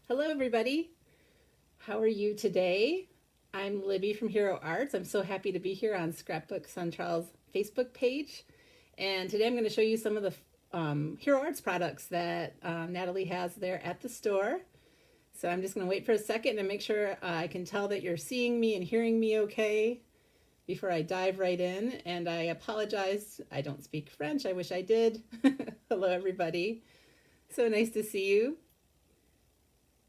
Hello everybody, how are you today? I'm Libby from Hero Arts. I'm so happy to be here on Scrapbook Central's Facebook page. And today I'm going to show you some of the Hero Arts products that Natalie has there at the store. So I'm just going to wait for a second and make sure I can tell that you're seeing me and hearing me okay before I dive right in. And I apologize, I don't speak French. I wish I did. Hello everybody. So nice to see you.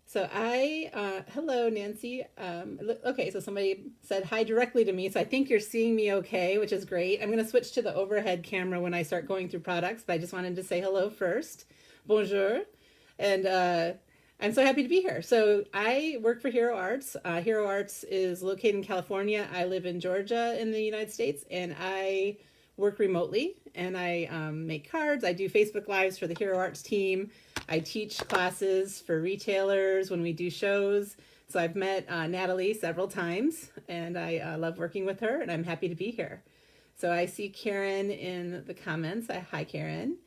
So hello Nancy. Okay, so somebody said hi directly to me, so I think you're seeing me okay, which is great. I'm going to switch to the overhead camera when I start going through products, but I just wanted to say hello first. Bonjour. And I'm so happy to be here. So I work for Hero Arts. Hero Arts is located in California. I live in Georgia in the United States, and I work remotely, and I make cards. I do Facebook Lives for the Hero Arts team. I teach classes for retailers when we do shows. So I've met Natalie several times, and I love working with her, and I'm happy to be here. So I see Karen in the comments. Hi, Karen.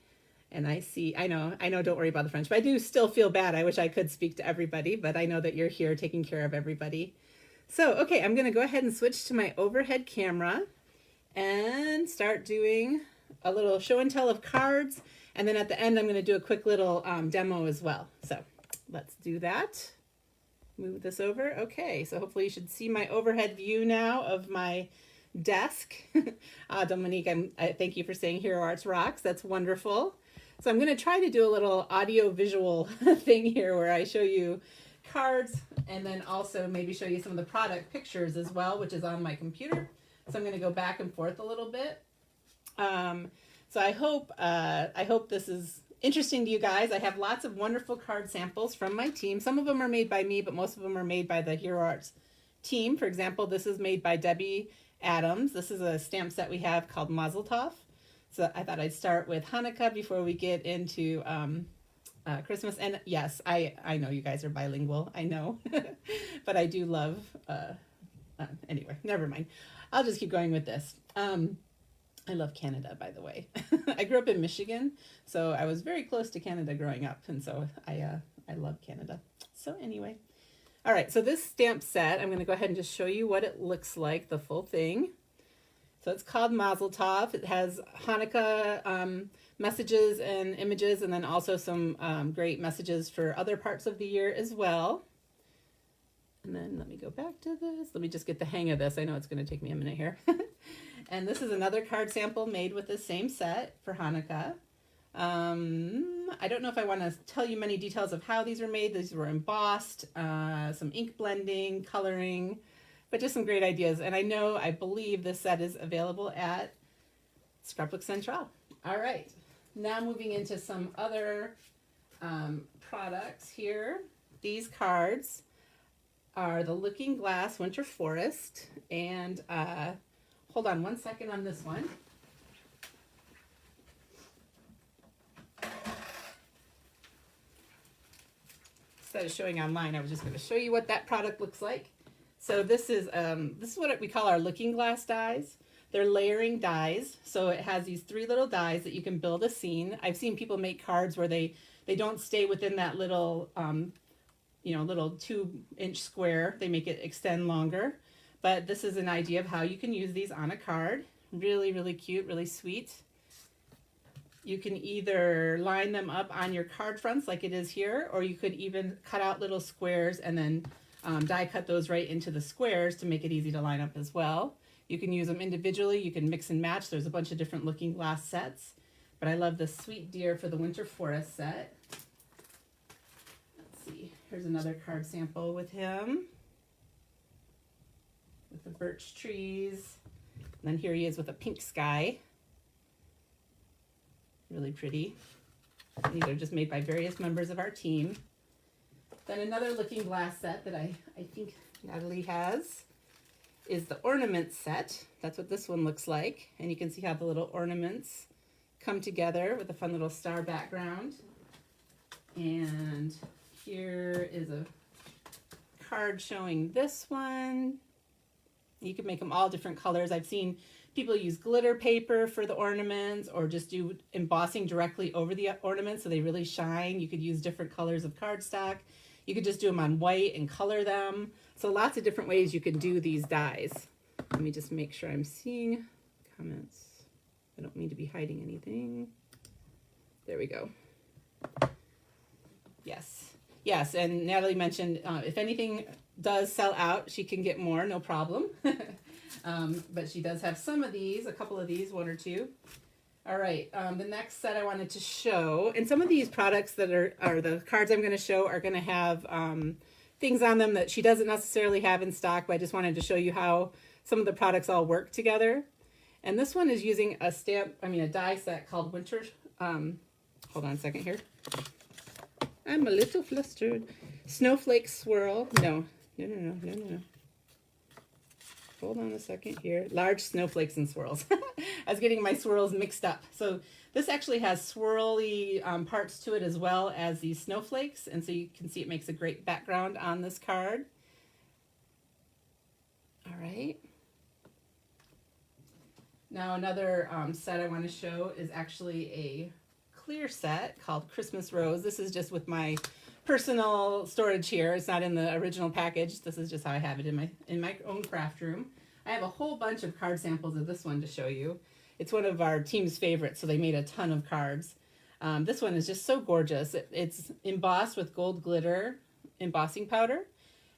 And I know, don't worry about the French, but I do still feel bad. I wish I could speak to everybody, but I know that you're here taking care of everybody. So, okay, I'm going to go ahead and switch to my overhead camera and start doing a little show and tell of cards. And then at the end, I'm going to do a quick little demo as well. So let's do that. Move this over. Okay, so hopefully you should see my overhead view now of my desk. Dominique, I thank you for saying Hero Arts rocks. That's wonderful. So I'm going to try to do a little audio visual thing here where I show you cards and then also maybe show you some of the product pictures as well, which is on my computer. So I'm going to go back and forth a little bit. So I hope this is interesting to you guys. I have lots of wonderful card samples from my team. Some of them are made by me, but most of them are made by the Hero Arts team. For example, this is made by Debbie Adams. This is a stamp set we have called Mazel Tov. So I thought I'd start with Hanukkah before we get into Christmas. And yes, I know you guys are bilingual. I know, but I do love. Anyway, never mind. I'll just keep going with this. I love Canada, by the way. I grew up in Michigan, so I was very close to Canada growing up, and so I love Canada. So anyway, all right, so this stamp set, I'm going to go ahead and just show you what it looks like, the full thing. So it's called Mazel Tov. It has Hanukkah messages and images, and then also some great messages for other parts of the year as well. And then let me go back to this. Let me just get the hang of this. I know it's going to take me a minute here. And this is another card sample made with the same set for Hanukkah. I don't know if I want to tell you many details of how these were made. These were embossed, some ink blending, coloring, but just some great ideas. And I believe this set is available at Scrapbook Central. All right, now moving into some other products here. These cards are the Looking Glass Winter Forest, and hold on one second on this one. Instead of showing online, I was just going to show you what that product looks like. So this is what we call our Looking Glass dies. They're layering dies, so it has these 3 little dies that you can build a scene. I've seen people make cards where they don't stay within that little little 2-inch square. They make it extend longer. But this is an idea of how you can use these on a card. Really, really cute, really sweet. You can either line them up on your card fronts like it is here, or you could even cut out little squares and then die cut those right into the squares to make it easy to line up as well. You can use them individually. You can mix and match. There's a bunch of different Looking Glass sets. But I love the Sweet Deer for the Winter Forest set. Let's see. Here's another card sample with him, with the birch trees. And then here he is with a pink sky. Really pretty. These are just made by various members of our team. Then another Looking Glass set that I think Natalie has is the Ornament Set. That's what this one looks like. And you can see how the little ornaments come together with a fun little star background. And here is a card showing this one. You can make them all different colors. I've seen people use glitter paper for the ornaments or just do embossing directly over the ornaments so they really shine. You could use different colors of cardstock. You could just do them on white and color them. So lots of different ways you can do these dies. Let me just make sure I'm seeing comments. I don't mean to be hiding anything. There we go. Yes. Yes, and Natalie mentioned if anything does sell out, she can get more, no problem. But she does have some of these, a couple of these, one or two. All right, the next set I wanted to show, and some of these products that are the cards I'm going to show are going to have things on them that she doesn't necessarily have in stock, but I just wanted to show you how some of the products all work together. And this one is using a die set called Winter. Hold on a second here. I'm a little flustered. Snowflake Swirl. No. Hold on a second here. Large snowflakes and swirls. I was getting my swirls mixed up. So this actually has swirly parts to it as well as these snowflakes. And so you can see it makes a great background on this card. All right. Now another set I want to show is actually a clear set called Christmas Rose. This is just with my personal storage here. It's not in the original package. This is just how I have it in my own craft room. I have a whole bunch of card samples of this one to show you. It's one of our team's favorites, so they made a ton of cards. This one is just so gorgeous. It's embossed with gold glitter embossing powder,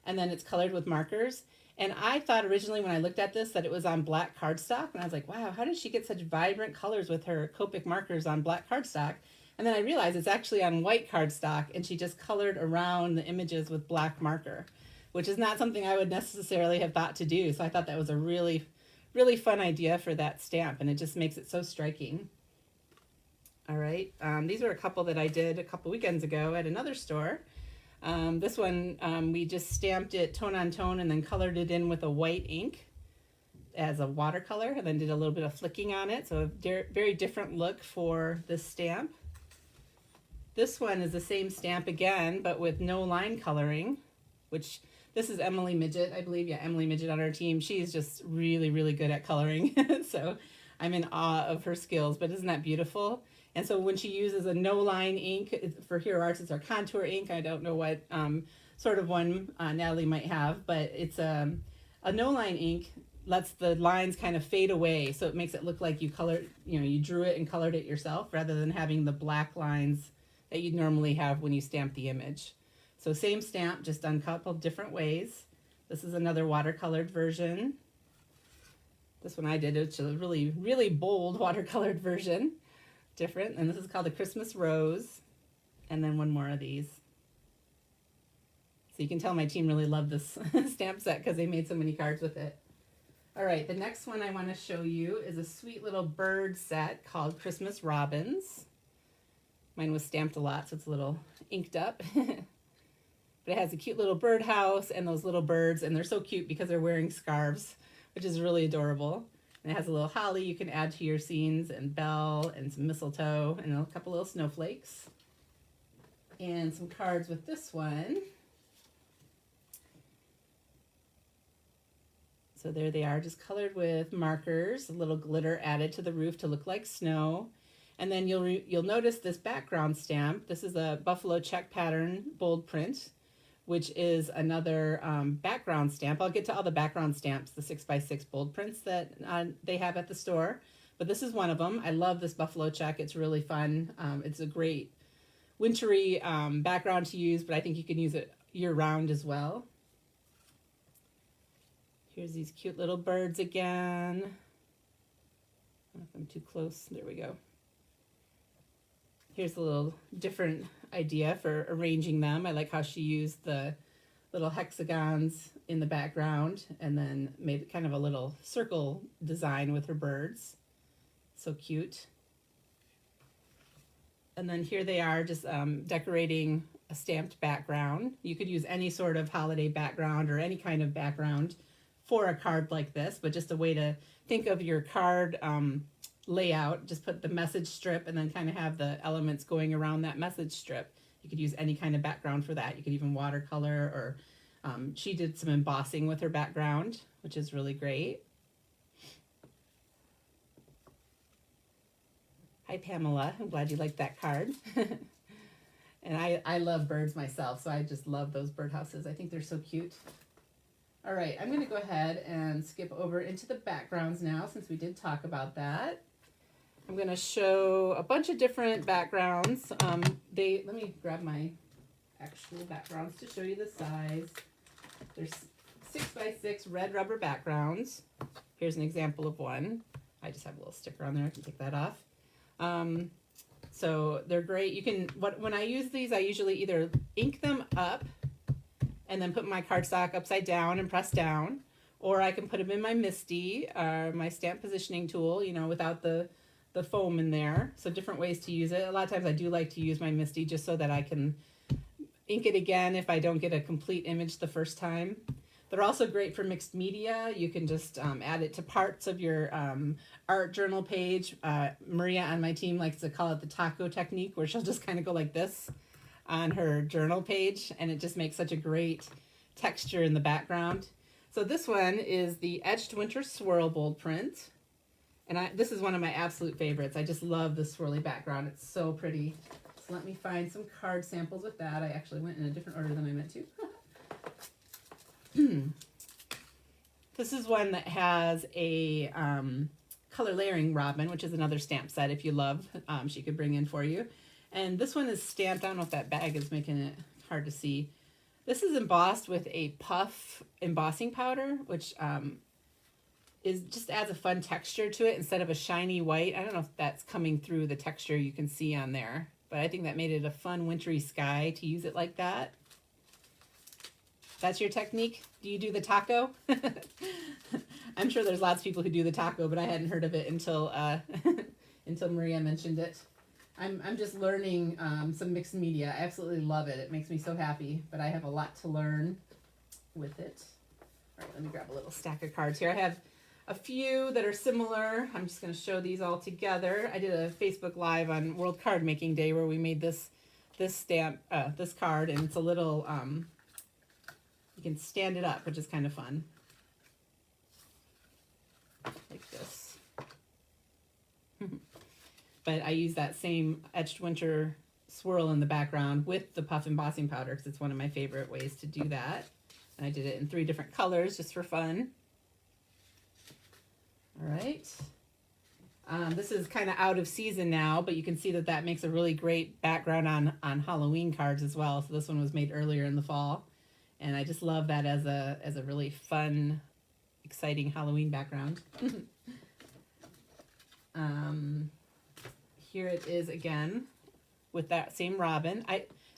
and then it's colored with markers. And I thought originally when I looked at this that it was on black cardstock, and I was like, wow, how did she get such vibrant colors with her Copic markers on black cardstock? And then I realized it's actually on white cardstock, and she just colored around the images with black marker, which is not something I would necessarily have thought to do. So I thought that was a really, really fun idea for that stamp, and it just makes it so striking. All right, these are a couple that I did a couple weekends ago at another store. This one, we just stamped it tone on tone and then colored it in with a white ink as a watercolor, and then did a little bit of flicking on it. So a very different look for this stamp. This one is the same stamp again, but with no line coloring, which this is Emily Midget, I believe. Yeah, Emily Midget on our team. She's just really, really good at coloring. So I'm in awe of her skills, but isn't that beautiful? And so when she uses a no-line ink, for Hero Arts, it's our contour ink. I don't know what sort of one Natalie might have, but it's a no-line ink lets the lines kind of fade away. So it makes it look like you drew it and colored it yourself rather than having the black lines that you'd normally have when you stamp the image. So same stamp, just done a couple different ways. This is another watercolored version. This one I did, it's a really, really bold watercolored version. Different, and this is called the Christmas Rose, and then one more of these. So you can tell my team really loved this stamp set because they made so many cards with it. All right, the next one I want to show you is a sweet little bird set called Christmas Robins. Mine was stamped a lot, so it's a little inked up. But it has a cute little birdhouse and those little birds, and they're so cute because they're wearing scarves, which is really adorable. And it has a little holly you can add to your scenes, and bell, and some mistletoe, and a couple little snowflakes. And some cards with this one. So there they are, just colored with markers, a little glitter added to the roof to look like snow. And then you'll notice this background stamp. This is a buffalo check pattern bold print, which is another background stamp. I'll get to all the background stamps, the 6x6 bold prints that they have at the store. But this is one of them. I love this buffalo check. It's really fun. It's a great wintry background to use, but I think you can use it year-round as well. Here's these cute little birds again. I don't know if I'm too close. There we go. Here's a little different idea for arranging them. I like how she used the little hexagons in the background and then made kind of a little circle design with her birds. So cute. And then here they are just decorating a stamped background. You could use any sort of holiday background or any kind of background for a card like this, but just a way to think of your card layout. Just put the message strip and then kind of have the elements going around that message strip. You could use any kind of background for that. You could even watercolor, or she did some embossing with her background, which is really great. Hi, Pamela. I'm glad you liked that card. And I love birds myself, so I just love those birdhouses. I think they're so cute. All right, I'm going to go ahead and skip over into the backgrounds now, since we did talk about that. I'm going to show a bunch of different backgrounds. Let me grab my actual backgrounds to show you the size. There's 6x6 red rubber backgrounds. Here's an example of one. I just have a little sticker on there. I can take that off. So they're great. You can, when I use these, I usually either ink them up and then put my cardstock upside down and press down, or I can put them in my MISTI, my stamp positioning tool, you know, without the foam in there. So different ways to use it. A lot of times I do like to use my MISTI just so that I can ink it again if I don't get a complete image the first time. They're also great for mixed media. You can just add it to parts of your art journal page. Maria on my team likes to call it the taco technique, where she'll just kind of go like this on her journal page, and it just makes such a great texture in the background. So this one is the Etched Winter Swirl bold print, and this is one of my absolute favorites. I just love the swirly background. It's so pretty. So let me find some card samples with that. I actually went in a different order than I meant to. This is one that has a color layering robin, which is another stamp set if you love, she could bring in for you. And this one is stamped. I don't know if that bag is making it hard to see. This is embossed with a puff embossing powder, which just adds a fun texture to it instead of a shiny white. I don't know if that's coming through the texture you can see on there, but I think that made it a fun wintry sky to use it like that. That's your technique? Do you do the taco? I'm sure there's lots of people who do the taco, but I hadn't heard of it until until Maria mentioned it. I'm just learning some mixed media. I absolutely love it. It makes me so happy, but I have a lot to learn with it. All right, let me grab a little stack of cards here. I have a few that are similar. I'm just going to show these all together. I did a Facebook Live on World Card Making Day where we made this stamp, this card, and it's a little... you can stand it up, which is kind of fun. Like this. But I use that same Etched Winter Swirl in the background with the puff embossing powder because it's one of my favorite ways to do that. And I did it in 3 different colors just for fun. All right. This is kind of out of season now, but you can see that that makes a really great background on Halloween cards as well. So this one was made earlier in the fall. And I just love that as a really fun, exciting Halloween background. Here it is again with that same robin.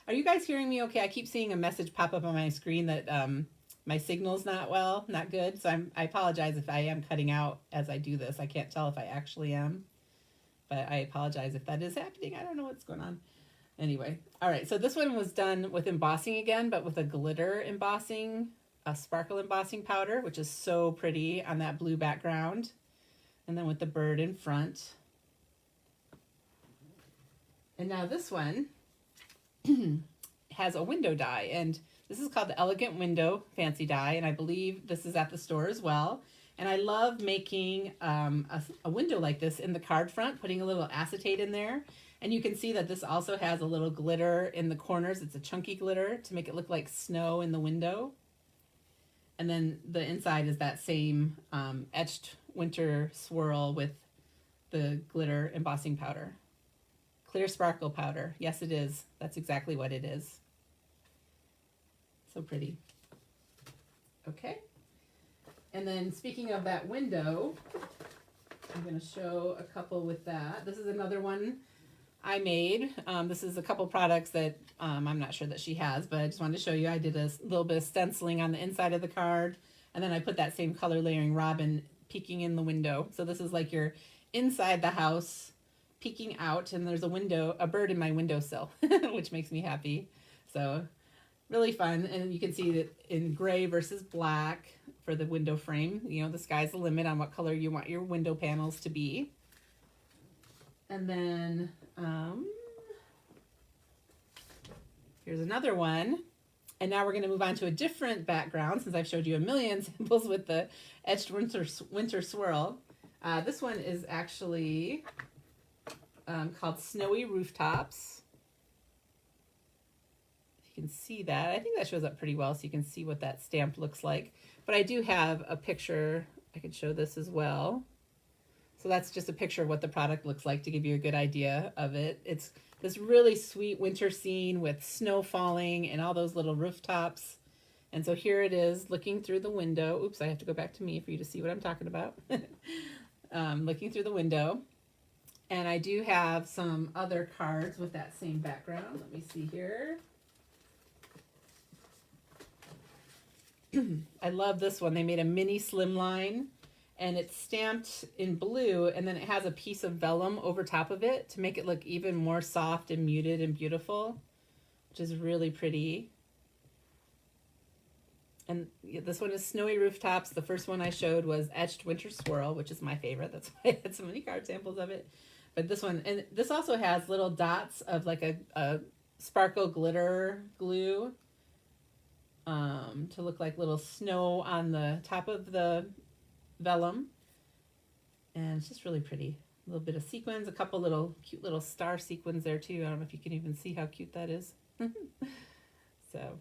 Are you guys hearing me okay? I keep seeing a message pop up on my screen that my signal's not good. So I apologize if I am cutting out as I do this. I can't tell if I actually am, but I apologize if that is happening. I don't know what's going on. Anyway, all right, so this one was done with embossing again, but with a glitter embossing, a sparkle embossing powder, which is so pretty on that blue background. And then with the bird in front. And now this one has a window die, and this is called the Elegant Window Fancy Die, and I believe this is at the store as well. And I love making a window like this in the card front, putting a little acetate in there. And you can see that this also has a little glitter in the corners. It's a chunky glitter to make it look like snow in the window. And then the inside is that same Etched Winter Swirl with the glitter embossing powder. Clear sparkle powder. Yes, it is. That's exactly what it is. So pretty. Okay. And then speaking of that window, I'm going to show a couple with that. This is another one I made. This is a couple products that I'm not sure that she has, but I just wanted to show you. I did a little bit of stenciling on the inside of the card, and then I put that same color layering robin peeking in the window. So this is like you're inside the house peeking out, and there's a bird in my windowsill, which makes me happy. So really fun. And you can see that in gray versus black for the window frame. You know, the sky's the limit on what color you want your window panels to be. And then here's another one. And now we're going to move on to a different background since I've showed you a million samples with the Etched Winter Swirl. This one is actually called Snowy Rooftops. you can see that. I think that shows up pretty well so you can see what that stamp looks like. But I do have a picture. I could show this as well. So that's just a picture of what the product looks like to give you a good idea of it. It's this really sweet winter scene with snow falling and all those little rooftops. And so here it is looking through the window. Oops, I have to go back to me for you to see what I'm talking about. Looking through the window. And I do have some other cards with that same background. Let me see here. I love this one. They made a mini slimline, and it's stamped in blue, and then it has a piece of vellum over top of it to make it look even more soft and muted and beautiful, which is really pretty. And this one is Snowy Rooftops. The first one I showed was Etched Winter Swirl, which is my favorite. That's why I had so many card samples of it. But this one, and this also has little dots of like a sparkle glitter glue to look like little snow on the top of the vellum. And it's just really pretty. A little bit of sequins, a couple little cute little star sequins there too. I don't know if you can even see how cute that is. So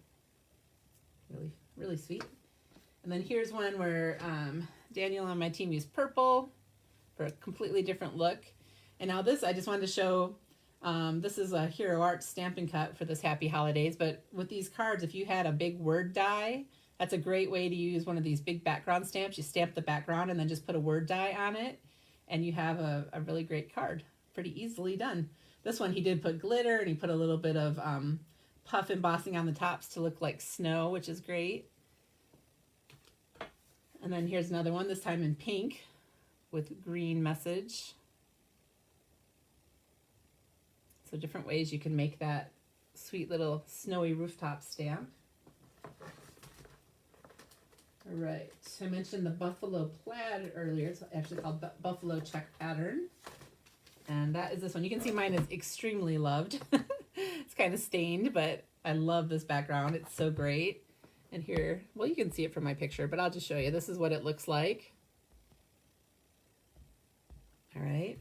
really sweet. And then here's one where Daniel on my team used purple for a completely different look. And now this, I just wanted to show, this is a Hero Art Stampin' Cut for this happy holidays. But with these cards, if you had a big word die, that's a great way to use one of these big background stamps. You stamp the background and then just put a word die on it, and you have a really great card. Pretty easily done. This one, he did put glitter, and he put a little bit of puff embossing on the tops to look like snow, which is great. And then here's another one, this time in pink with green message. So different ways you can make that sweet little snowy rooftop stamp. All right, I mentioned the buffalo plaid earlier. It's actually called buffalo check pattern. And that is this one. You can see mine is extremely loved. It's kind of stained, but I love this background. It's so great. And here, well, you can see it from my picture, but I'll just show you. This is what it looks like. All right.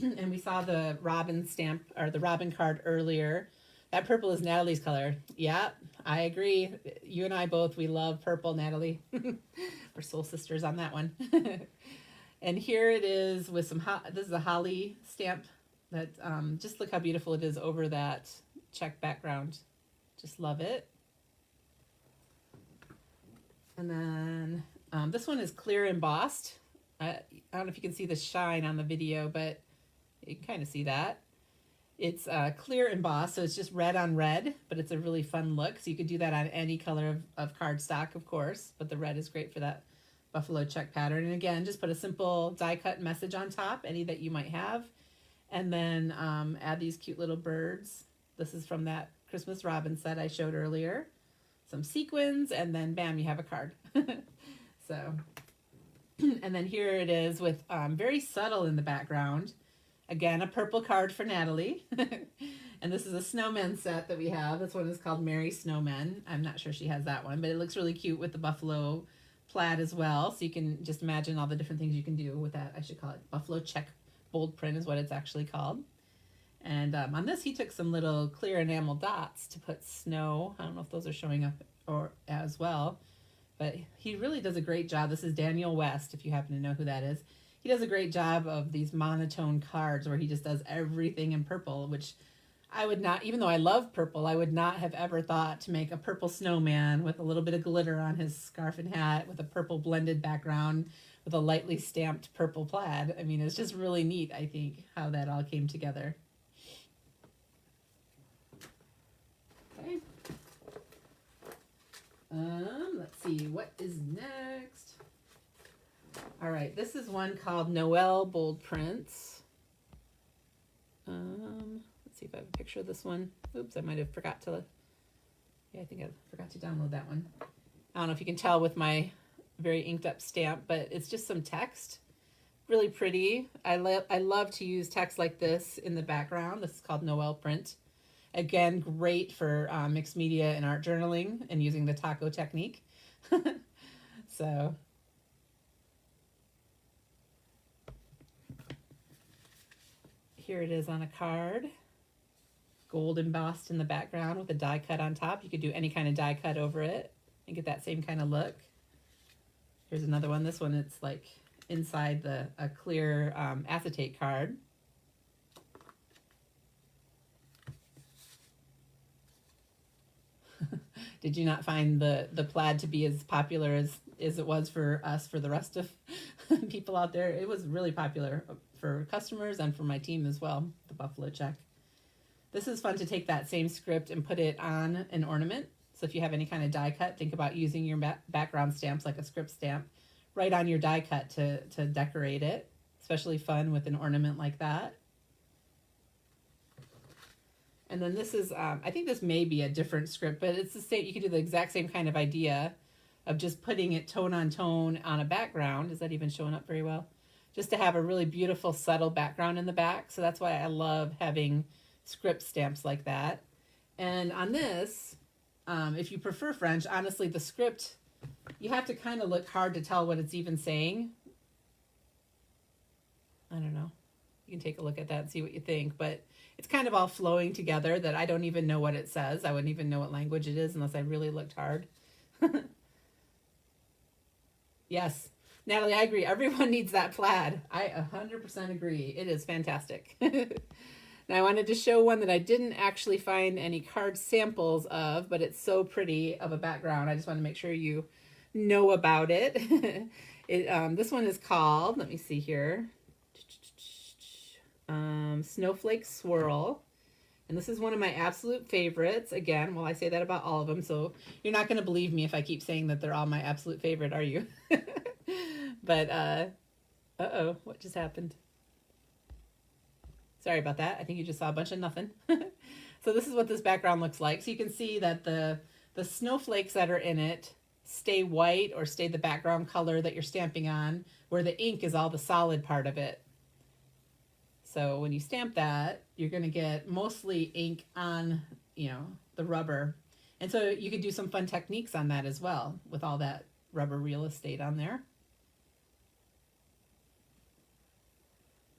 And we saw the robin stamp, or the robin card earlier. That purple is Natalie's color. Yeah, I agree. You and I both, we love purple, Natalie. We're soul sisters on that one. And here it is with some, this is a holly stamp that, just look how beautiful it is over that check background. Just love it. And then this one is clear embossed. I don't know if you can see the shine on the video, but you can kind of see that. It's clear embossed, so it's just red on red, but it's a really fun look. So you could do that on any color of cardstock, of course, but the red is great for that buffalo check pattern. And again, just put a simple die cut message on top, any that you might have, and then add these cute little birds. This is from that Christmas robin set I showed earlier. Some sequins, and then bam, you have a card. So, and then here it is with very subtle in the background. Again, a purple card for Natalie. And this is a snowman set that we have. This one is called Merry Snowmen. I'm not sure she has that one, but it looks really cute with the buffalo plaid as well. So you can just imagine all the different things you can do with that. I should call it buffalo check bold print is what it's actually called. And on this, he took some little clear enamel dots to put snow. I don't know if those are showing up or as well, but he really does a great job. This is Daniel West, if you happen to know who that is. He does a great job of these monotone cards where he just does everything in purple, which I would not, even though I love purple, I would not have ever thought to make a purple snowman with a little bit of glitter on his scarf and hat with a purple blended background with a lightly stamped purple plaid. I mean, it's just really neat, I think, how that all came together. Okay. Let's see, what is next? All right, this is one called Noel Bold Prints. Let's see if I have a picture of this one. Oops, I might have forgot to, yeah, I think I forgot to download that one. I don't know if you can tell with my very inked up stamp, but it's just some text. Really pretty. I love to use text like this in the background. This is called Noel Print. Again, great for mixed media and art journaling and using the taco technique. So, here it is on a card. gold embossed in the background with a die cut on top. You could do any kind of die cut over it and get that same kind of look. Here's another one. This one, it's like inside a clear acetate card. Did you not find the plaid to be as popular as it was for us, for the rest of people out there? It was really popular for customers and for my team as well, the buffalo check. This is fun to take that same script and put it on an ornament. So if you have any kind of die cut, think about using your background stamps like a script stamp right on your die cut to decorate it. Especially fun with an ornament like that. And then this is, I think this may be a different script, but it's the same. You can do the exact same kind of idea of just putting it tone on a background. Is that even showing up very well? Just to have a really beautiful, subtle background in the back. So that's why I love having script stamps like that. And on this, if you prefer French, honestly, the script, you have to kind of look hard to tell what it's even saying. I don't know. You can take a look at that and see what you think, but it's kind of all flowing together that I don't even know what it says. I wouldn't even know what language it is unless I really looked hard. Yes, Natalie, I agree. Everyone needs that plaid. I 100% agree. It is fantastic. Now I wanted to show one that I didn't actually find any card samples of, but it's so pretty of a background. I just want to make sure you know about it. This one is called, let me see here, Snowflake Swirl. And this is one of my absolute favorites. Again, well, I say that about all of them, so you're not going to believe me if I keep saying that they're all my absolute favorite, are you? But, uh-oh, what just happened? Sorry about that. I think you just saw a bunch of nothing. So this is what this background looks like. So you can see that the snowflakes that are in it stay white or stay the background color that you're stamping on, where the ink is all the solid part of it. So when you stamp that, you're going to get mostly ink on, the rubber. And so you could do some fun techniques on that as well with all that rubber real estate on there.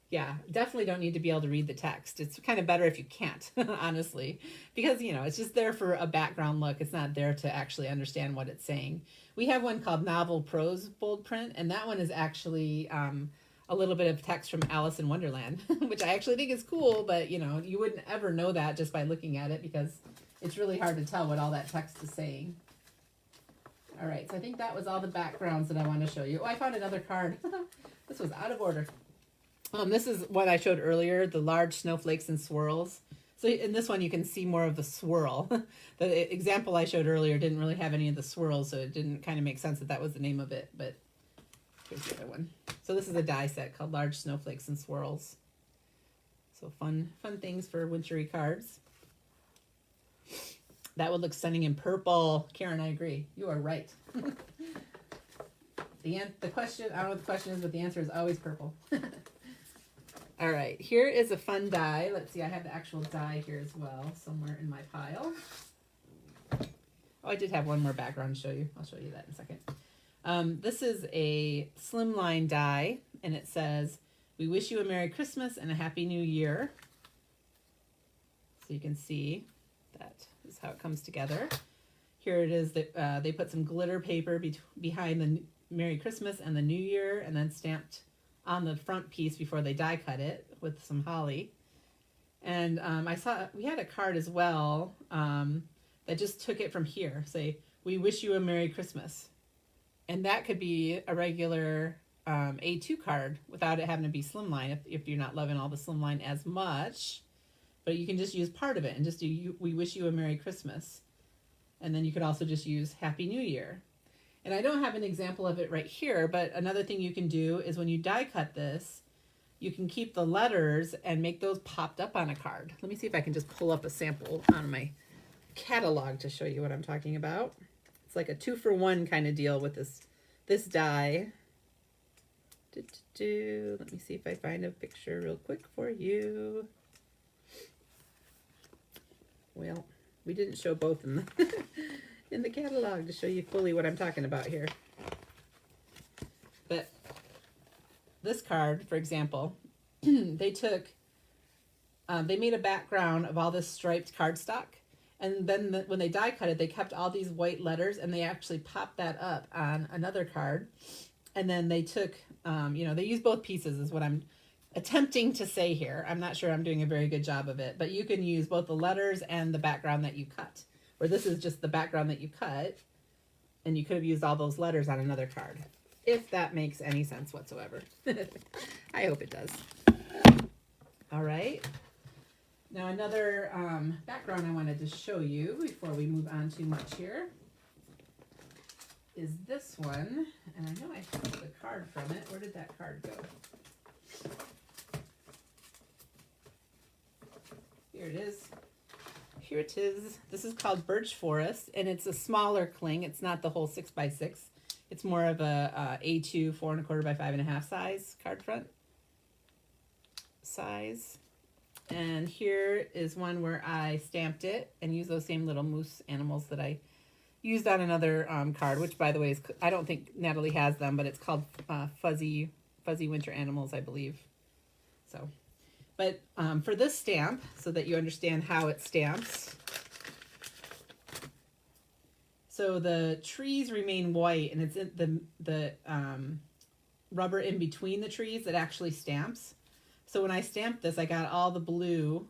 Yeah, definitely don't need to be able to read the text. It's kind of better if you can't, honestly, because, it's just there for a background look. It's not there to actually understand what it's saying. We have one called Novel Prose Bold Print, and that one is actually a little bit of text from Alice in Wonderland, which I actually think is cool, but, you wouldn't ever know that just by looking at it because it's really hard to tell what all that text is saying. All right, so I think that was all the backgrounds that I want to show you. Oh, I found another card. This was out of order. This is what I showed earlier, the large snowflakes and swirls. So in this one, you can see more of the swirl. The example I showed earlier didn't really have any of the swirls, so it didn't kind of make sense that that was the name of it. But here's the other one. So this is a die set called Large Snowflakes and Swirls. So fun things for wintry cards. That would look stunning in purple. Karen, I agree. You are right. The question, I don't know what the question is, but the answer is always purple. All right, here is a fun die. Let's see, I have the actual die here as well, somewhere in my pile. Oh, I did have one more background to show you. I'll show you that in a second. This is a slimline die, and it says, "We wish you a Merry Christmas and a Happy New Year." So you can see that is how it comes together. Here it is that they put some glitter paper behind the Merry Christmas and the New Year, and then stamped on the front piece before they die cut it with some holly. And I saw we had a card as well that just took it from here. Say, "We wish you a Merry Christmas." And that could be a regular A2 card without it having to be slimline if you're not loving all the slimline as much. But you can just use part of it and just do "We wish you a Merry Christmas." And then you could also just use "Happy New Year." And I don't have an example of it right here, but another thing you can do is when you die cut this, you can keep the letters and make those popped up on a card. Let me see if I can just pull up a sample on my catalog to show you what I'm talking about. It's like a 2-for-1 kind of deal with this die. Let me see if I find a picture real quick for you. Well, we didn't show both in the in the catalog to show you fully what I'm talking about here. But this card, for example, they took they made a background of all this striped cardstock. And then when they die cut it, they kept all these white letters and they actually popped that up on another card. And then they took, they used both pieces is what I'm attempting to say here. I'm not sure I'm doing a very good job of it, but you can use both the letters and the background that you cut. Where this is just the background that you cut, and you could have used all those letters on another card, if that makes any sense whatsoever. I hope it does. All right. Now another background I wanted to show you before we move on too much here is this one. And I know I have the card from it. Where did that card go? Here it is. Here it is. This is called Birch Forest, and it's a smaller cling. It's not the whole 6x6. It's more of a A2 4 1/4 by 5 1/2 size card front size. And here is one where I stamped it and used those same little moose animals that I used on another card, which by the way is, I don't think Natalie has them, but it's called Fuzzy Winter Animals, I believe. So, but for this stamp, so that you understand how it stamps, so the trees remain white, and it's in the rubber in between the trees that actually stamps. So when I stamped this, I got all the blue,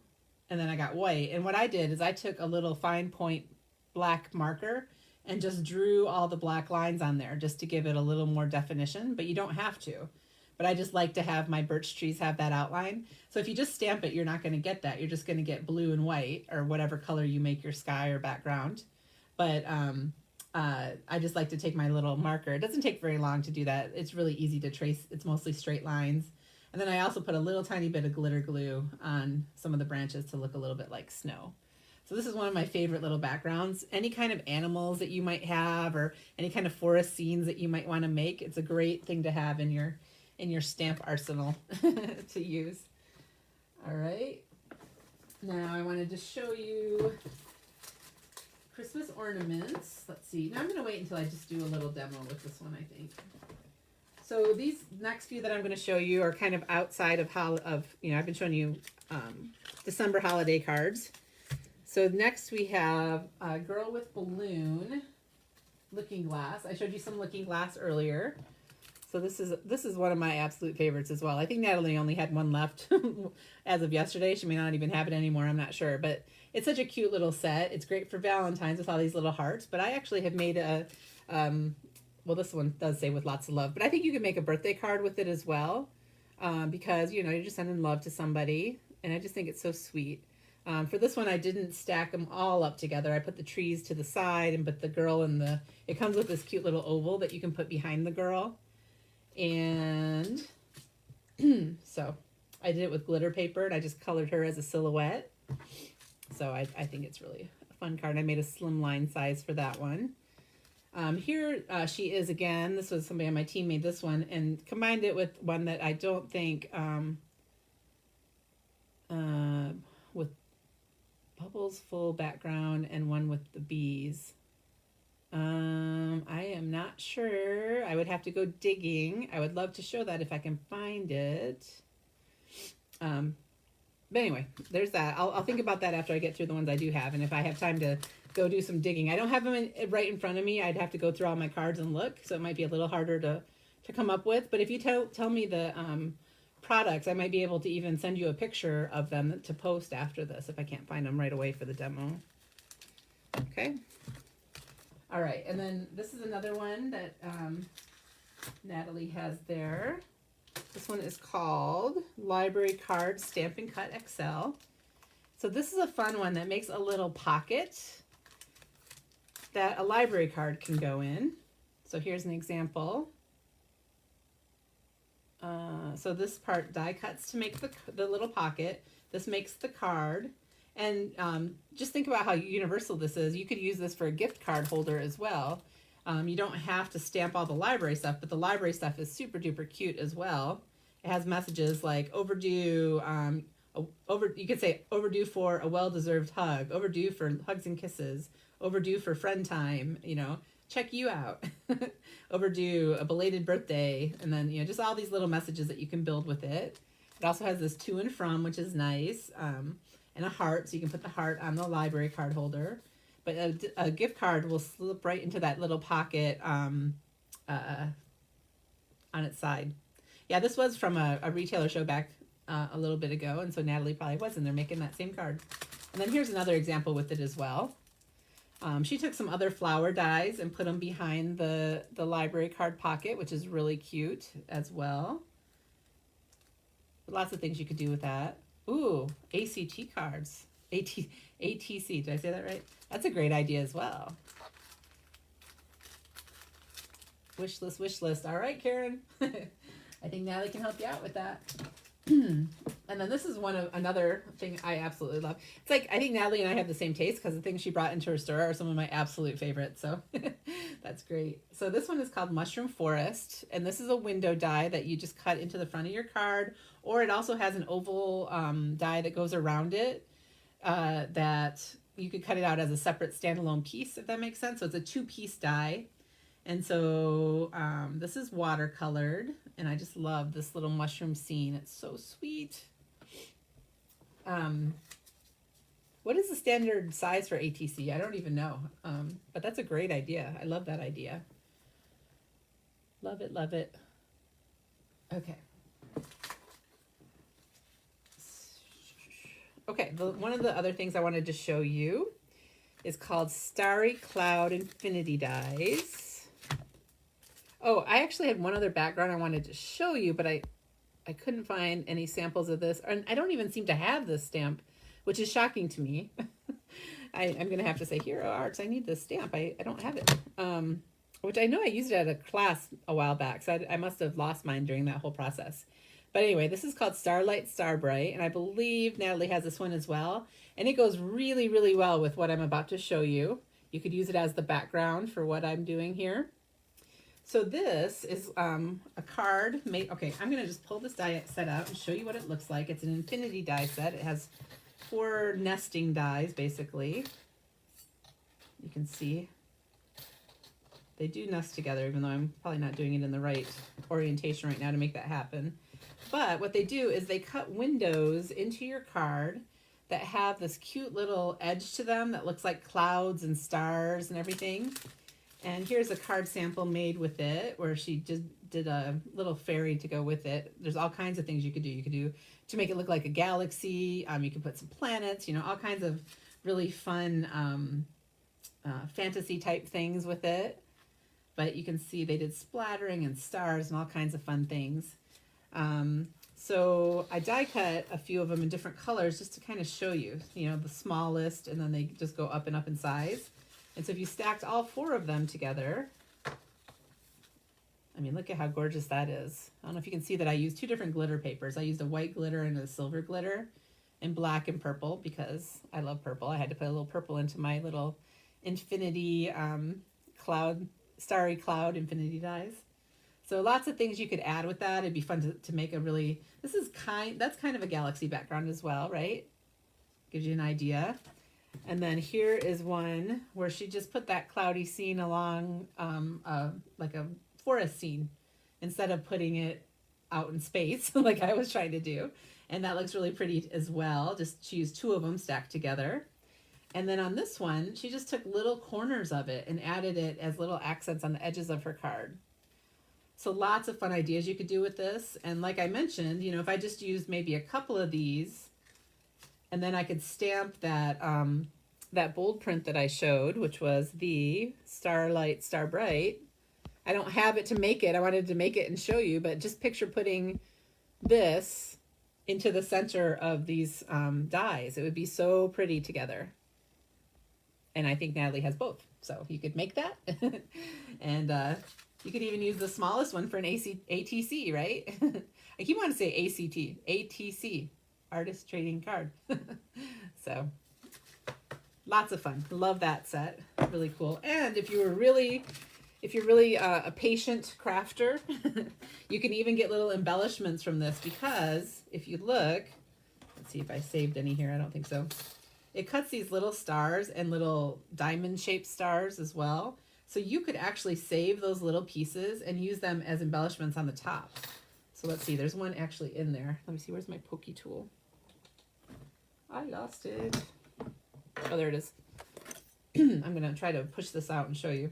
and then I got white. And what I did is I took a little fine point black marker and just drew all the black lines on there just to give it a little more definition, but you don't have to. But I just like to have my birch trees have that outline. So if you just stamp it, you're not going to get that. You're just going to get blue and white, or whatever color you make your sky or background. But I just like to take my little marker. It doesn't take very long to do that. It's really easy to trace. It's mostly straight lines. And then I also put a little tiny bit of glitter glue on some of the branches to look a little bit like snow. So this is one of my favorite little backgrounds. Any kind of animals that you might have, or any kind of forest scenes that you might want to make, it's a great thing to have in your stamp arsenal to use. All right. Now I wanted to show you Christmas ornaments. Let's see. Now I'm going to wait until I just do a little demo with this one, I think. So these next few that I'm going to show you are kind of outside of I've been showing you December holiday cards. So next we have a Girl with Balloon Looking Glass. I showed you some Looking Glass earlier. So this is one of my absolute favorites as well. I think Natalie only had one left as of yesterday. She may not even have it anymore. I'm not sure. But it's such a cute little set. It's great for Valentine's with all these little hearts. But I actually have made a... well, this one does say with lots of love, but I think you can make a birthday card with it as well, because, you're just sending love to somebody, and I just think it's so sweet. For this one, I didn't stack them all up together. I put the trees to the side and put the girl in it comes with this cute little oval that you can put behind the girl. And so I did it with glitter paper, and I just colored her as a silhouette. So I think it's really a fun card. I made a slimline size for that one. Here she is again. This was somebody on my team made this one and combined it with one that I don't think with bubbles full background and one with the bees. I am not sure. I would have to go digging. I would love to show that if I can find it. But anyway, there's that. I'll think about that after I get through the ones I do have, and if I have time to go do some digging. I don't have them right in front of me. I'd have to go through all my cards and look, so it might be a little harder to come up with. But if you tell me the products, I might be able to even send you a picture of them to post after this if I can't find them right away for the demo. Okay. All right, and then this is another one that Natalie has there. This one is called Library Card Stampin' Cut XL. So this is a fun one that makes a little pocket that a library card can go in. So here's an example. So this part die cuts to make the little pocket. This makes the card. And just think about how universal this is. You could use this for a gift card holder as well. You don't have to stamp all the library stuff, but the library stuff is super duper cute as well. It has messages like overdue, you could say overdue for a well-deserved hug, overdue for hugs and kisses, overdue for friend time, check you out, overdue, a belated birthday, and then, just all these little messages that you can build with it. It also has this to and from, which is nice, and a heart, so you can put the heart on the library card holder. But a gift card will slip right into that little pocket on its side. Yeah, this was from a retailer show back a little bit ago, and so Natalie probably was in there making that same card. And then here's another example with it as well. She took some other flower dies and put them behind the library card pocket, which is really cute as well. Lots of things you could do with that. Ooh, ACT cards. ATC, did I say that right? That's a great idea as well. Wish list, wish list. All right, Karen. I think Natalie can help you out with that. And then this is another thing I absolutely love. It's like, I think Natalie and I have the same taste because the things she brought into her store are some of my absolute favorites. So that's great. So this one is called Mushroom Forest. And this is a window die that you just cut into the front of your card. Or it also has an oval die that goes around it that you could cut it out as a separate standalone piece, if that makes sense. So it's a 2-piece die. And so this is watercolored, and I just love this little mushroom scene. It's so sweet. What is the standard size for ATC? I don't even know, but that's a great idea. I love that idea. Love it, love it. Okay. Okay, one of the other things I wanted to show you is called Starry Cloud Infinity Dies. Oh, I actually had one other background I wanted to show you, but I couldn't find any samples of this. And I don't even seem to have this stamp, which is shocking to me. I'm going to have to say, Hero Arts, I need this stamp. I don't have it. Which I know I used it at a class a while back, so I must have lost mine during that whole process. But anyway, this is called Starlight Starbrite, and I believe Natalie has this one as well. And it goes really, really well with what I'm about to show you. You could use it as the background for what I'm doing here. So this is a card made, okay, I'm gonna just pull this die set out and show you what it looks like. It's an infinity die set. It has 4 nesting dies, basically. You can see they do nest together, even though I'm probably not doing it in the right orientation right now to make that happen. But what they do is they cut windows into your card that have this cute little edge to them that looks like clouds and stars and everything. And here's a card sample made with it where she just did a little fairy to go with it. There's all kinds of things you could do. You could do to make it look like a galaxy. You could put some planets, you know, all kinds of really fun fantasy type things with it. But you can see they did splattering and stars and all kinds of fun things. So I die cut a few of them in different colors just to kind of show you, you know, the smallest, and then they just go up and up in size. And so if you stacked all 4 of them together, I mean, look at how gorgeous that is. I don't know if you can see that I used 2 different glitter papers. I used a white glitter and a silver glitter, and black and purple because I love purple. I had to put a little purple into my little infinity starry cloud infinity dies. So lots of things you could add with that. It'd be fun to make a really, that's kind of a galaxy background as well, right? Gives you an idea. And then here is one where she just put that cloudy scene along like a forest scene instead of putting it out in space like I was trying to do. And that looks really pretty as well. Just she used 2 of them stacked together. And then on this one, she just took little corners of it and added it as little accents on the edges of her card. So lots of fun ideas you could do with this. And like I mentioned, you know, if I just used maybe a couple of these, and then I could stamp that that bold print that I showed, which was the Starlight Starbrite. I don't have it to make it. I wanted to make it and show you, but just picture putting this into the center of these dies. It would be so pretty together. And I think Natalie has both. So you could make that. And you could even use the smallest one for an ATC, right? I keep wanting to say ACT, ATC. Artist trading card. So lots of fun. Love that set. Really cool. And if you're really a patient crafter, you can even get little embellishments from this, because if you look, let's see if I saved any here. I don't think so. It cuts these little stars and little diamond shaped stars as well. So you could actually save those little pieces and use them as embellishments on the top. So let's see, there's one actually in there. Let me see, where's my pokey tool? I lost it. Oh, there it is. I'm gonna try to push this out and show you.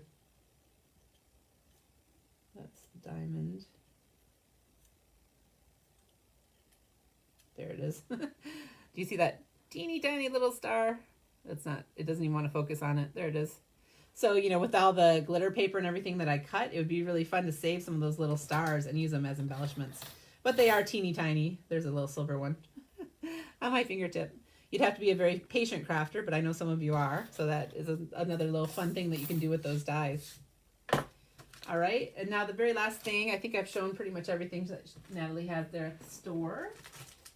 That's diamond. There it is. Do you see that teeny tiny little star? That's not, it doesn't even want to focus on it. There it is. So, you know, with all the glitter paper and everything that I cut, it would be really fun to save some of those little stars and use them as embellishments. But they are teeny tiny. There's a little silver one on my fingertip. You'd have to be a very patient crafter, but I know some of you are. So that is another little fun thing that you can do with those dies. All right, and now the very last thing, I think I've shown pretty much everything that Natalie has there at the store.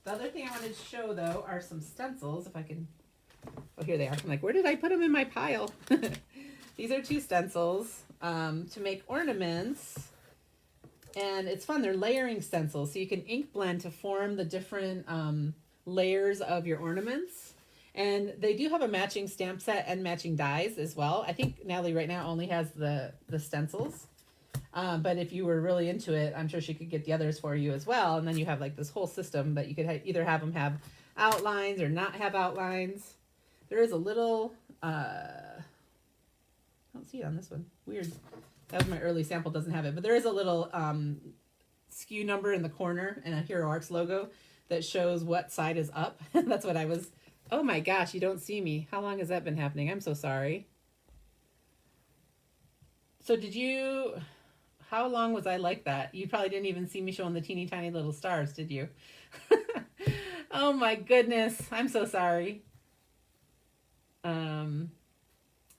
The other thing I wanted to show, though, are some stencils. If I can, oh, here they are. I'm like, where did I put them in my pile? These are 2 stencils to make ornaments. And it's fun. They're layering stencils. So you can ink blend to form the different layers of your ornaments. And they do have a matching stamp set and matching dies as well. I think Natalie right now only has the stencils. But if you were really into it, I'm sure she could get the others for you as well. And then you have like this whole system that you could either have them have outlines or not have outlines. There is a little, I don't see it on this one. Weird. That was my early sample, doesn't have it. But there is a little SKU number in the corner and a Hero Arts logo that shows what side is up. That's what I was, oh my gosh, you don't see me. How long has that been happening? I'm so sorry. So did you, how long was I like that? You probably didn't even see me showing the teeny tiny little stars, did you? Oh my goodness. I'm so sorry.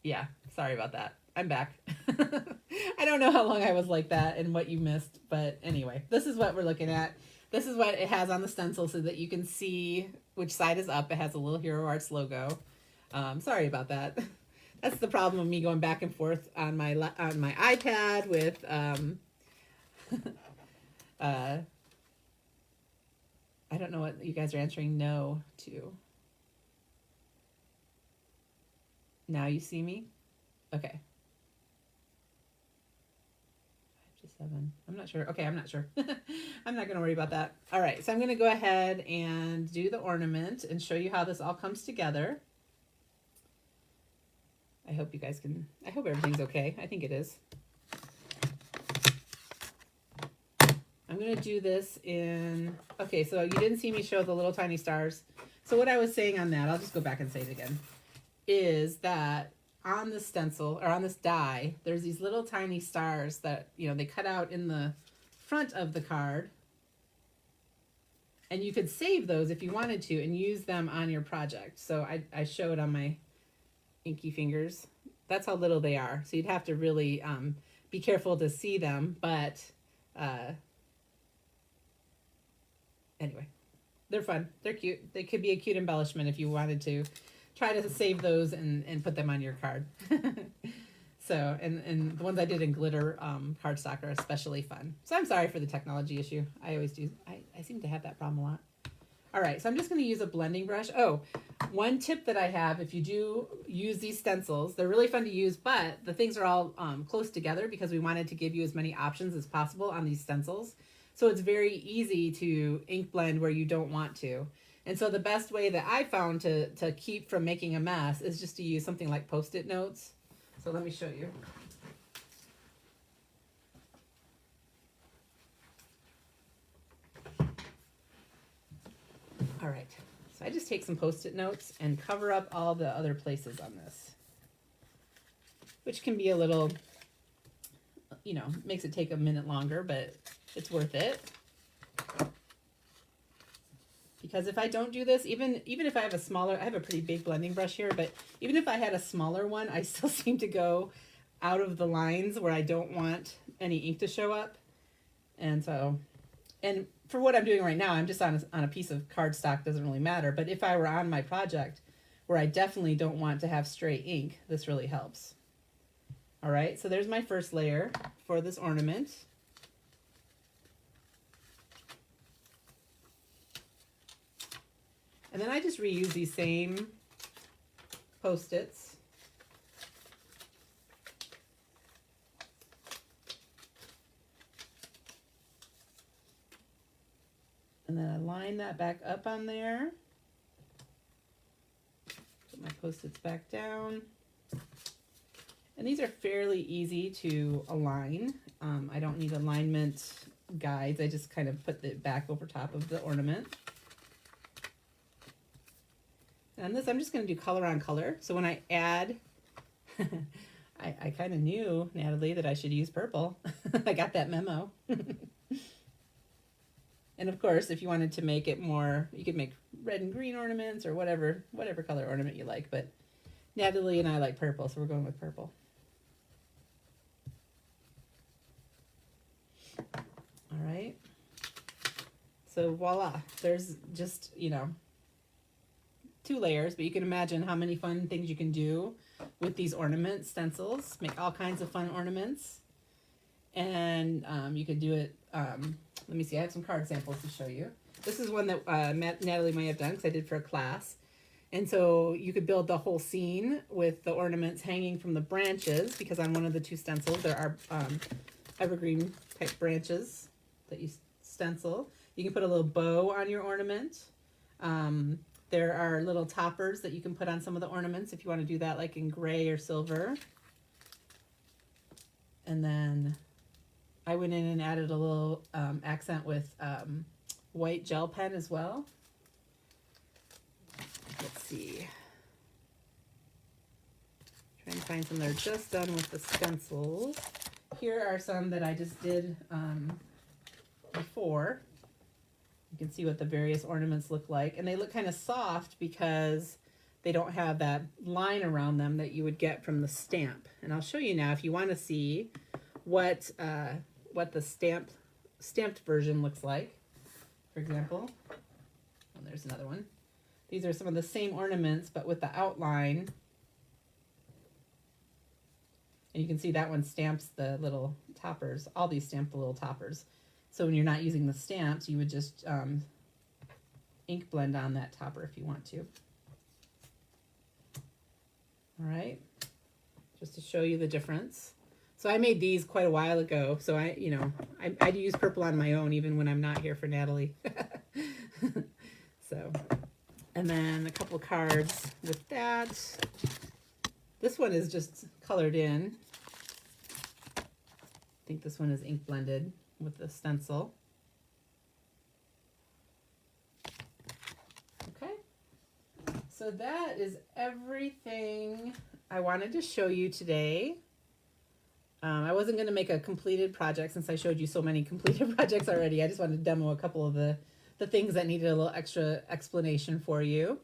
Yeah, sorry about that. I'm back. I don't know how long I was like that and what you missed, but anyway, this is what we're looking at. This is what it has on the stencil so that you can see which side is up. It has a little Hero Arts logo. Sorry about that. That's the problem of me going back and forth on my iPad with I don't know what you guys are answering no to. Now you see me? Okay. 5 to 7. I'm not sure. Okay, I'm not sure. I'm not going to worry about that. All right, so I'm going to go ahead and do the ornament and show you how this all comes together. I hope you guys can, I hope everything's okay. I think it is. I'm going to do this in, okay, so you didn't see me show the little tiny stars. So what I was saying on that, I'll just go back and say it again, is that on the stencil or on this die, there's these little tiny stars that, you know, they cut out in the front of the card. And you could save those if you wanted to and use them on your project. So I showed on my inky fingers. That's how little they are. So you'd have to really be careful to see them. But anyway, they're fun. They're cute. They could be a cute embellishment if you wanted to try to save those and put them on your card. So, and the ones I did in glitter cardstock are especially fun. So I'm sorry for the technology issue. I always do. I seem to have that problem a lot. All right, so I'm just going to use a blending brush. Oh, one tip that I have, if you do use these stencils, they're really fun to use, but the things are all close together because we wanted to give you as many options as possible on these stencils. So it's very easy to ink blend where you don't want to. And so the best way that I found to keep from making a mess is just to use something like Post-it notes. So let me show you. All right, so I just take some Post-it notes and cover up all the other places on this, which can be a little, you know, makes it take a minute longer, but it's worth it. Because if I don't do this, even if I have a smaller, I have a pretty big blending brush here, but even if I had a smaller one, I still seem to go out of the lines where I don't want any ink to show up. And so, and for what I'm doing right now, I'm just on a piece of cardstock, doesn't really matter. But if I were on my project where I definitely don't want to have straight ink, this really helps. All right, so there's my first layer for this ornament. And then I just reuse these same Post-its. line that back up on there. Put my Post-its back down. And these are fairly easy to align. I don't need alignment guides. I just kind of put it back over top of the ornament. And this, I'm just going to do color on color. So when I add, I kind of knew, Natalie, that I should use purple. I got that memo. And of course, if you wanted to make it more, you could make red and green ornaments or whatever color ornament you like. But Natalie and I like purple, so we're going with purple. All right. So voila, there's just, you know, 2 layers, but you can imagine how many fun things you can do with these ornament stencils. Make all kinds of fun ornaments. And you could do it, let me see, I have some card samples to show you. This is one that Natalie might have done because I did for a class. And so you could build the whole scene with the ornaments hanging from the branches, because on one of the 2 stencils there are evergreen type branches that you stencil. You can put a little bow on your ornament. There are little toppers that you can put on some of the ornaments if you want to do that, like in gray or silver. And then I went in and added a little accent with white gel pen as well. Let's see. Trying to find some that are just done with the stencils. Here are some that I just did before. You can see what the various ornaments look like. And they look kind of soft because they don't have that line around them that you would get from the stamp. And I'll show you now if you want to see what the stamped version looks like. For example, oh, there's another one. These are some of the same ornaments, but with the outline. And you can see that one stamps the little toppers. All these stamp the little toppers. So when you're not using the stamps, you would just ink blend on that topper if you want to. All right, just to show you the difference. So I made these quite a while ago. So I use purple on my own even when I'm not here for Natalie. So, and then a couple cards with that. This one is just colored in. I think this one is ink blended with the stencil. Okay, so that is everything I wanted to show you today. I wasn't going to make a completed project since I showed you so many completed projects already. I just wanted to demo a couple of the things that needed a little extra explanation for you.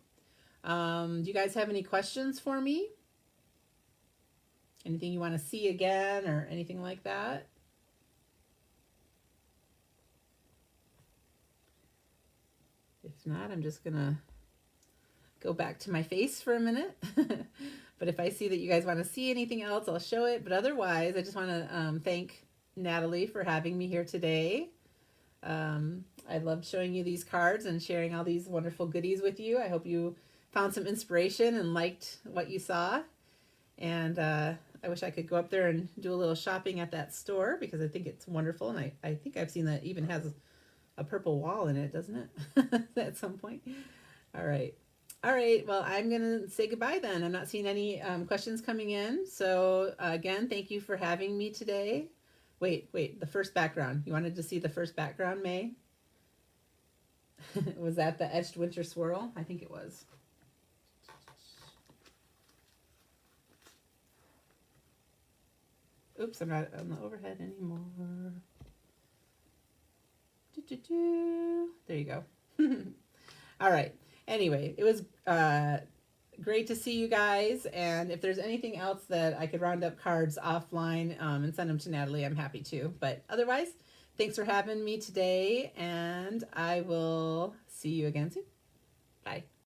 Do you guys have any questions for me? Anything you want to see again or anything like that? If not, I'm just going to go back to my face for a minute. But if I see that you guys want to see anything else, I'll show it. But otherwise, I just want to thank Natalie for having me here today. I loved showing you these cards and sharing all these wonderful goodies with you. I hope you found some inspiration and liked what you saw. And I wish I could go up there and do a little shopping at that store because I think it's wonderful. And I think I've seen that even has a purple wall in it, doesn't it? At some point. All right. All right. Well, I'm going to say goodbye then. I'm not seeing any questions coming in. So again, thank you for having me today. Wait, the first background. You wanted to see the first background, May? Was that the Etched Winter Swirl? I think it was. Oops, I'm not on the overhead anymore. There you go. All right. Anyway, it was great to see you guys. And if there's anything else that I could round up cards offline and send them to Natalie, I'm happy to. But otherwise, thanks for having me today. And I will see you again soon. Bye.